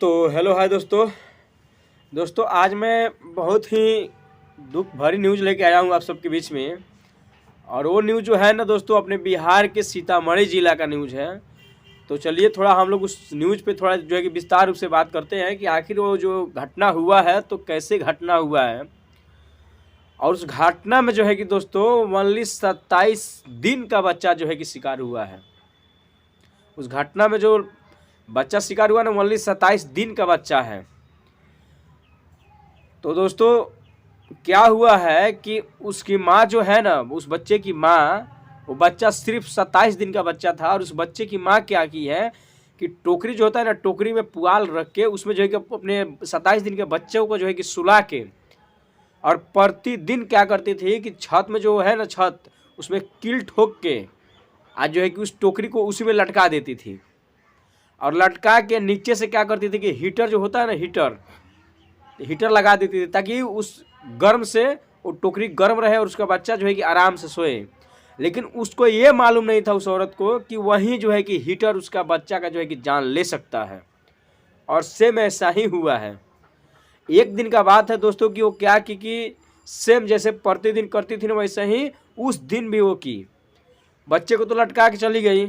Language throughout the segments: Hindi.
तो हेलो हाय दोस्तों आज मैं बहुत ही दुख भरी न्यूज़ लेके आया हूँ आप सबके बीच में। और वो न्यूज़ जो है ना दोस्तों, अपने बिहार के सीतामढ़ी जिला का न्यूज़ है। तो चलिए थोड़ा हम लोग उस न्यूज़ पे थोड़ा जो है कि विस्तार रूप से बात करते हैं कि आखिर वो जो घटना हुआ है तो कैसे घटना हुआ है। और उस घटना में जो है कि दोस्तों ओनली 27 दिन का बच्चा जो है कि शिकार हुआ है। उस घटना में जो बच्चा शिकार हुआ ना, ओनली 27 दिन का बच्चा है। तो दोस्तों क्या हुआ है कि उसकी माँ जो है ना, उस बच्चे की माँ, वो बच्चा सिर्फ 27 दिन का बच्चा था। और उस बच्चे की माँ क्या की है कि टोकरी जो होता है ना, टोकरी में पुआल रख के उसमें जो है कि अपने 27 दिन के बच्चों को जो है कि सुला के, और प्रतिदिन क्या करती थी कि छत में जो है ना, छत उसमें कील ठोक के आज जो है कि उस टोकरी को उसी में लटका देती थी। और लटका के नीचे से क्या करती थी कि हीटर जो होता है ना, हीटर लगा देती थी ताकि उस गर्म से वो टोकरी गर्म रहे और उसका बच्चा जो है कि आराम से सोए। लेकिन उसको ये मालूम नहीं था उस औरत को कि वहीं जो है कि हीटर उसका बच्चा का जो है कि जान ले सकता है। और सेम ऐसा ही हुआ है। एक दिन का बात है दोस्तों कि वो क्या की कि सेम जैसे प्रतिदिन करती थी ना, वैसे ही उस दिन भी वो की। बच्चे को तो लटका के चली गई,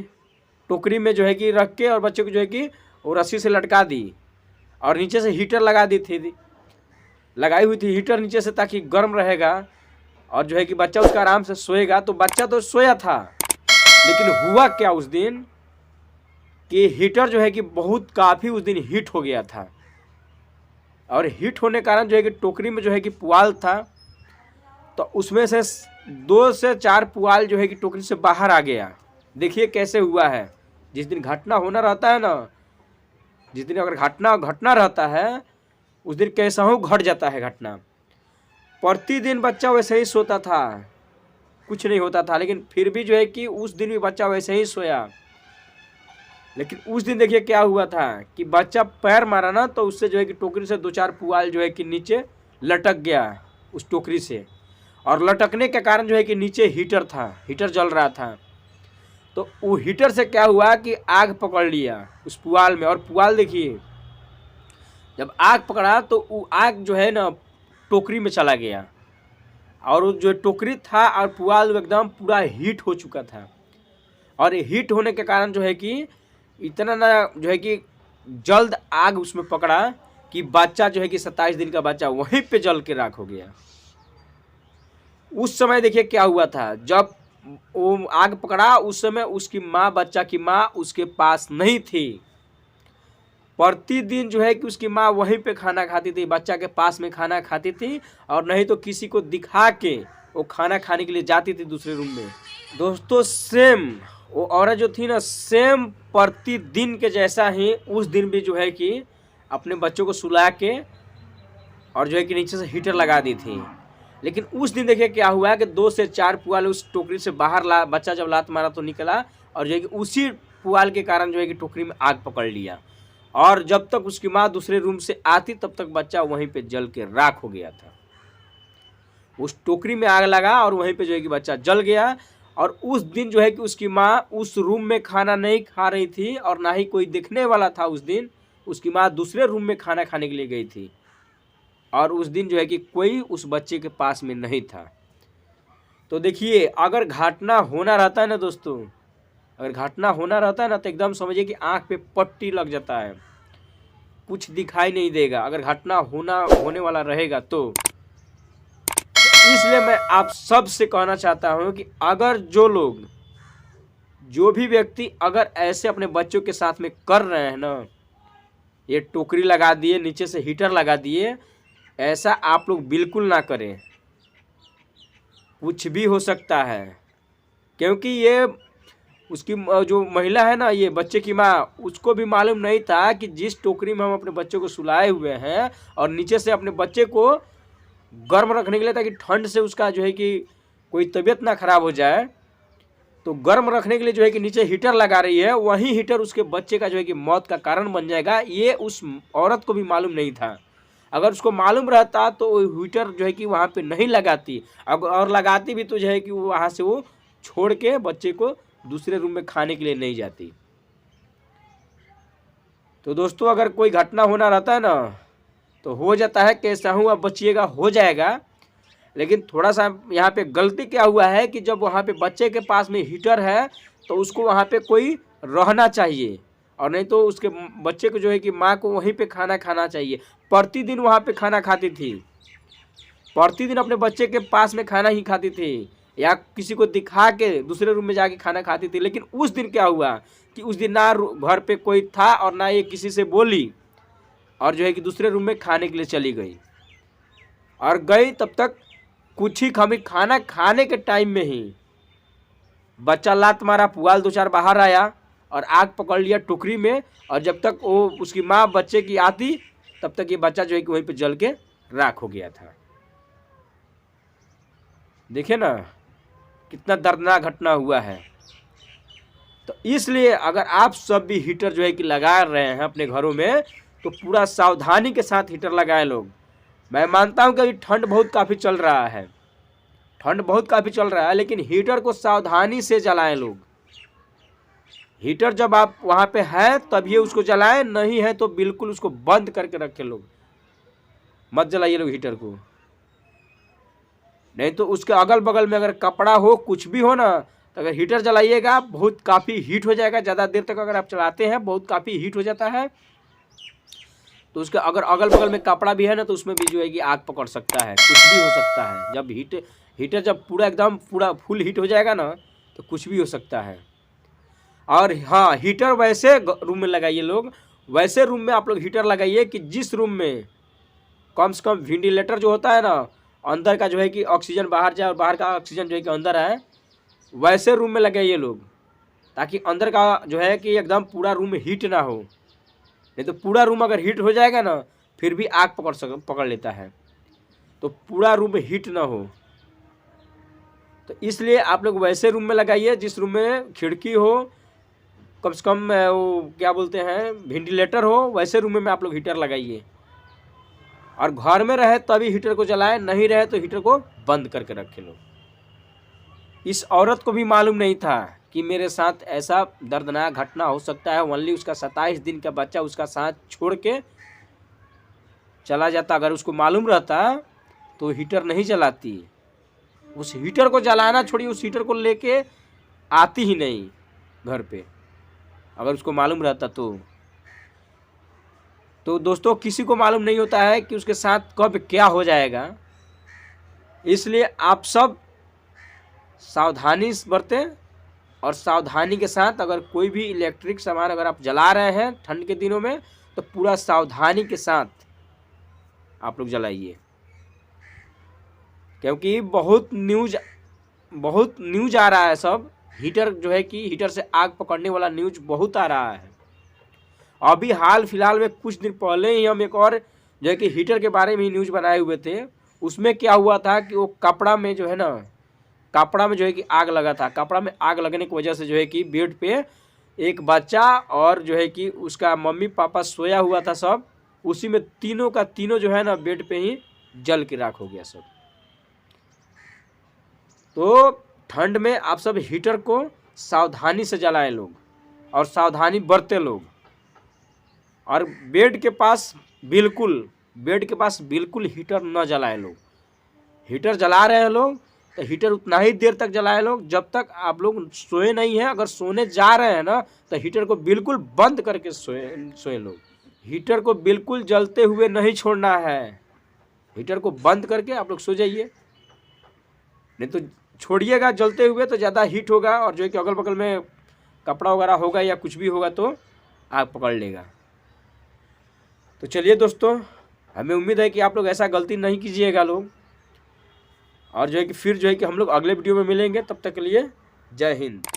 टोकरी में जो है कि रख के, और बच्चे को जो है कि वो रस्सी से लटका दी और नीचे से हीटर लगा दी थी, लगाई हुई थी हीटर नीचे से ताकि गर्म रहेगा और जो है कि बच्चा उसका आराम से सोएगा। तो बच्चा तो सोया था, लेकिन हुआ क्या उस दिन कि हीटर जो है कि बहुत काफ़ी उस दिन हीट हो गया था। और हीट होने के कारण जो है कि टोकरी में जो है कि पुआल था, तो उसमें से 2 से 4 पुआल जो है कि टोकरी से बाहर आ गया। देखिए कैसे हुआ है। जिस दिन घटना होना रहता है ना, जिस दिन अगर घटना रहता है, उस दिन कैसा हो घट जाता है घटना। प्रतिदिन बच्चा वैसे ही सोता था, कुछ नहीं होता था, लेकिन फिर भी जो है कि उस दिन भी बच्चा वैसे ही सोया। लेकिन उस दिन देखिए क्या हुआ था कि बच्चा पैर मारा ना, तो उससे जो है कि टोकरी से 2-4 पुआल जो है कि नीचे लटक गया उस टोकरी से। और लटकने के कारण जो है कि नीचे हीटर था, हीटर जल रहा था। तो वो हीटर से क्या हुआ कि आग पकड़ लिया उस पुआल में। और पुआल देखिए, जब आग पकड़ा तो वो आग जो है ना टोकरी में चला गया, और जो टोकरी था और पुआल एकदम पूरा हीट हो चुका था। और हीट होने के कारण जो है कि इतना ना जो है कि जल्द आग उसमें पकड़ा कि बच्चा जो है कि 27 दिन का बच्चा वहीं पे जल के राख हो गया। उस समय देखिए क्या हुआ था, जब वो आग पकड़ा उस समय उसकी माँ, बच्चा की माँ उसके पास नहीं थी। प्रतिदिन जो है कि उसकी माँ वहीं पे खाना खाती थी, बच्चा के पास में खाना खाती थी, और नहीं तो किसी को दिखा के वो खाना खाने के लिए जाती थी दूसरे रूम में। दोस्तों सेम वो औरत जो थी ना, सेम प्रतिदिन के जैसा ही उस दिन भी जो है कि अपने बच्चों को सुला के और जो है कि नीचे से हीटर लगा दी थी। लेकिन उस दिन देखिए क्या हुआ कि 2 से 4 पुआल उस टोकरी से बाहर ला, बच्चा जब लात मारा तो निकला, और जो है कि उसी पुआल के कारण जो है कि टोकरी में आग पकड़ लिया। और जब तक उसकी माँ दूसरे रूम से आती तब तक बच्चा वहीं पे जल के राख हो गया था। उस टोकरी में आग लगा और वहीं पे जो है कि बच्चा जल गया। और उस दिन जो है कि उसकी माँ उस रूम में खाना नहीं खा रही थी, और ना ही कोई देखने वाला था। उस दिन उसकी माँ दूसरे रूम में खाना खाने के लिए गई थी, और उस दिन जो है कि कोई उस बच्चे के पास में नहीं था। तो देखिए अगर घटना होना रहता है ना दोस्तों, अगर घटना होना रहता है ना, तो एकदम समझिए कि आँख पे पट्टी लग जाता है, कुछ दिखाई नहीं देगा अगर घटना होने वाला रहेगा तो। इसलिए मैं आप सब से कहना चाहता हूं कि अगर जो भी व्यक्ति अगर ऐसे अपने बच्चों के साथ में कर रहे हैं ना, ये टोकरी लगा दिए, नीचे से हीटर लगा दिए, ऐसा आप लोग बिल्कुल ना करें। कुछ भी हो सकता है, क्योंकि ये उसकी जो महिला है ना, ये बच्चे की माँ, उसको भी मालूम नहीं था कि जिस टोकरी में हम अपने बच्चे को सुलाए हुए हैं और नीचे से अपने बच्चे को गर्म रखने के लिए, ताकि ठंड से उसका जो है कि कोई तबीयत ना खराब हो जाए, तो गर्म रखने के लिए जो है कि नीचे हीटर लगा रही है, वही हीटर उसके बच्चे का जो है कि मौत का कारण बन जाएगा। ये उस औरत को भी मालूम नहीं था। अगर उसको मालूम रहता तो हीटर जो है कि वहाँ पे नहीं लगाती, और लगाती भी तो जो है कि वहाँ से वो छोड़ के बच्चे को दूसरे रूम में खाने के लिए नहीं जाती। तो दोस्तों अगर कोई घटना होना रहता है ना तो हो जाता है, कैसा हूँ अब बचिएगा, हो जाएगा। लेकिन थोड़ा सा यहाँ पे गलती क्या हुआ है कि जब वहाँ पे बच्चे के पास में हीटर है तो उसको वहाँ पे कोई रहना चाहिए, और नहीं तो उसके बच्चे को जो है कि माँ को वहीं पे खाना खाना चाहिए। प्रतिदिन वहाँ पे खाना खाती थी, प्रतिदिन अपने बच्चे के पास में खाना ही खाती थी, या किसी को दिखा के दूसरे रूम में जाके खाना खाती थी। लेकिन उस दिन क्या हुआ कि उस दिन ना घर पे कोई था और ना ये किसी से बोली, और जो है कि दूसरे रूम में खाने के लिए चली गई। और गई तब तक कुछ ही खाना खाने के टाइम में ही बच्चा लात मारा, पुआल 2-4 बाहर आया और आग पकड़ लिया टोकरी में। और जब तक वो उसकी माँ बच्चे की आती तब तक ये बच्चा जो है कि वहीं पे जल के राख हो गया था। देखिए ना कितना दर्दनाक घटना हुआ है। तो इसलिए अगर आप सब भी हीटर जो है कि लगा रहे हैं अपने घरों में तो पूरा सावधानी के साथ हीटर लगाएं लोग। मैं मानता हूं कि अभी ठंड बहुत काफ़ी चल रहा है, ठंड बहुत काफ़ी चल रहा है, लेकिन हीटर को सावधानी से जलाएं लोग। हीटर जब आप वहाँ पे है तभी उसको जलाएं, नहीं है तो बिल्कुल उसको बंद करके रखें लोग, मत जलाइए लोग हीटर को। नहीं तो उसके अगल बगल में अगर कपड़ा हो कुछ भी हो ना, तो अगर हीटर जलाइएगा बहुत काफ़ी हीट हो जाएगा। ज़्यादा देर तक अगर आप चलाते हैं बहुत काफ़ी हीट हो जाता है। तो उसके अगर अगल बगल में कपड़ा भी है ना तो उसमें भी जो है कि आग पकड़ सकता है, कुछ भी हो सकता है। जब हीटर जब पूरा एकदम पूरा फुल हीट हो जाएगा ना तो कुछ भी हो सकता है। और हाँ, हीटर वैसे रूम में लगाइए लोग, वैसे रूम में आप लोग हीटर लगाइए कि जिस रूम में कम से कम वेंटिलेटर जो होता है ना, अंदर का जो है कि ऑक्सीजन बाहर जाए और बाहर का ऑक्सीजन जो है कि अंदर आए, वैसे रूम में लगाइए लोग, ताकि अंदर का जो है कि एकदम पूरा रूम हीट ना हो। नहीं तो पूरा रूम अगर हीट हो जाएगा ना फिर भी आग पकड़ लेता है, तो पूरा रूम हीट ना हो। तो इसलिए आप लोग वैसे रूम में लगाइए जिस रूम में खिड़की हो, कम से कम वो क्या बोलते हैं वेंटिलेटर हो, वैसे रूम में आप लोग हीटर लगाइए। और घर में रहे तभी हीटर को जलाएं, नहीं रहे तो हीटर को बंद करके रखें लोग। इस औरत को भी मालूम नहीं था कि मेरे साथ ऐसा दर्दनाक घटना हो सकता है। ओनली उसका 27 दिन का बच्चा उसका साथ छोड़ के चला जाता। अगर उसको मालूम रहता तो हीटर नहीं जलाती, उस हीटर को जलाना छोड़ी उस हीटर को लेके आती ही नहीं घर पे, अगर उसको मालूम रहता तो दोस्तों किसी को मालूम नहीं होता है कि उसके साथ कब क्या हो जाएगा। इसलिए आप सब सावधानी बरतें, और सावधानी के साथ अगर कोई भी इलेक्ट्रिक सामान अगर आप जला रहे हैं ठंड के दिनों में तो पूरा सावधानी के साथ आप लोग जलाइए। क्योंकि बहुत न्यूज आ रहा है, सब हीटर जो है कि हीटर से आग पकड़ने वाला न्यूज बहुत आ रहा है। अभी हाल फिलहाल में कुछ दिन पहले ही हम एक और जो है कि हीटर के बारे में ही न्यूज बनाए हुए थे। उसमें क्या हुआ था कि वो कपड़ा में जो है ना, कपड़ा में जो है कि आग लगा था। कपड़ा में आग लगने की वजह से जो है कि बेड पे एक बच्चा और जो है कि उसका मम्मी पापा सोया हुआ था, सब उसी में तीनों का तीनों जो है ना बेड पे ही जल के राख हो गया सब। तो ठंड में आप सब हीटर को सावधानी से जलाएं लोग, और सावधानी बरतें लोग। और बेड के पास बिल्कुल हीटर न जलाएं लोग। हीटर जला रहे हैं लोग तो हीटर उतना ही देर तक जलाएं लोग जब तक आप लोग सोए नहीं हैं। अगर सोने जा रहे हैं ना तो हीटर को बिल्कुल बंद करके सोए लोग। हीटर को बिल्कुल जलते हुए नहीं छोड़ना है, हीटर को बंद करके आप लोग सो जाइए। नहीं तो छोड़िएगा जलते हुए तो ज़्यादा हीट होगा, और जो है कि अगल बगल में कपड़ा वगैरह होगा या कुछ भी होगा तो आग पकड़ लेगा। तो चलिए दोस्तों, हमें उम्मीद है कि आप लोग ऐसा गलती नहीं कीजिएगा लोग। और जो है कि फिर जो है कि हम लोग अगले वीडियो में मिलेंगे, तब तक के लिए जय हिंद।